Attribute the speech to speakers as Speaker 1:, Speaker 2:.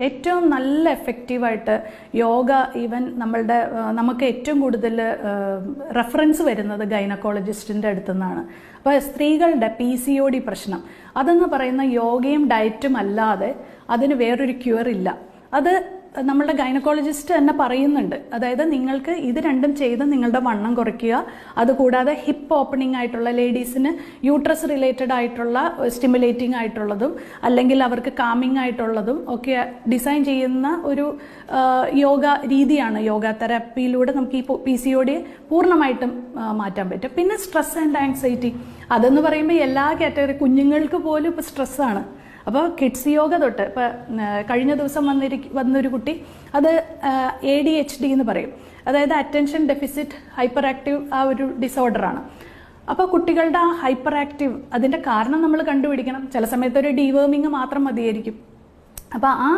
Speaker 1: ഏറ്റവും നല്ല എഫക്റ്റീവായിട്ട് യോഗ ഈവൻ നമുക്ക് ഏറ്റവും കൂടുതൽ റെഫറൻസ് വരുന്നത് ഗൈനക്കോളജിസ്റ്റിൻ്റെ അടുത്തു നിന്നാണ്. അപ്പോൾ സ്ത്രീകളുടെ PCOD പ്രശ്നം അതെന്ന് പറയുന്ന യോഗയും ഡയറ്റും അല്ലാതെ അതിന് വേറൊരു ക്യൂർ ഇല്ല. അത് നമ്മളുടെ ഗൈനക്കോളജിസ്റ്റ് തന്നെ പറയുന്നുണ്ട്. അതായത് നിങ്ങൾക്ക് ഇത് രണ്ടും ചെയ്ത് നിങ്ങളുടെ വണ്ണം കുറയ്ക്കുക, അതുകൂടാതെ ഹിപ്പ് ഓപ്പണിംഗ് ആയിട്ടുള്ള ലേഡീസിന് യൂട്രസ് റിലേറ്റഡ് ആയിട്ടുള്ള സ്റ്റിമുലേറ്റിംഗ് ആയിട്ടുള്ളതും അല്ലെങ്കിൽ അവർക്ക് കാമിംഗ് ആയിട്ടുള്ളതും ഒക്കെ ഡിസൈൻ ചെയ്യുന്ന ഒരു യോഗ രീതിയാണ്. യോഗ തെറാപ്പിയിലൂടെ നമുക്ക് ഈ PCOD പൂർണ്ണമായിട്ടും മാറ്റാൻ പറ്റും. പിന്നെ സ്ട്രെസ് ആൻഡ് ആങ്സൈറ്റി അതെന്ന് പറയുമ്പോൾ എല്ലാ കാറ്റഗറി കുഞ്ഞുങ്ങൾക്ക് പോലും ഇപ്പോൾ സ്ട്രെസ്സാണ്. അപ്പോൾ കിഡ്സ് യോഗ തൊട്ട് ഇപ്പോൾ കഴിഞ്ഞ ദിവസം വന്നൊരു കുട്ടി അത് ADHD എന്ന് പറയും, അതായത് അറ്റൻഷൻ ഡെഫിസിറ്റ് ഹൈപ്പർ ആക്റ്റീവ് ആ ഒരു ഡിസോർഡറാണ്. അപ്പോൾ കുട്ടികളുടെ ആ ഹൈപ്പർ ആക്റ്റീവ് അതിൻ്റെ കാരണം നമ്മൾ കണ്ടുപിടിക്കണം. ചില സമയത്ത് ഒരു ഡീവേമിങ് മാത്രം മതിയായിരിക്കും. അപ്പോൾ ആ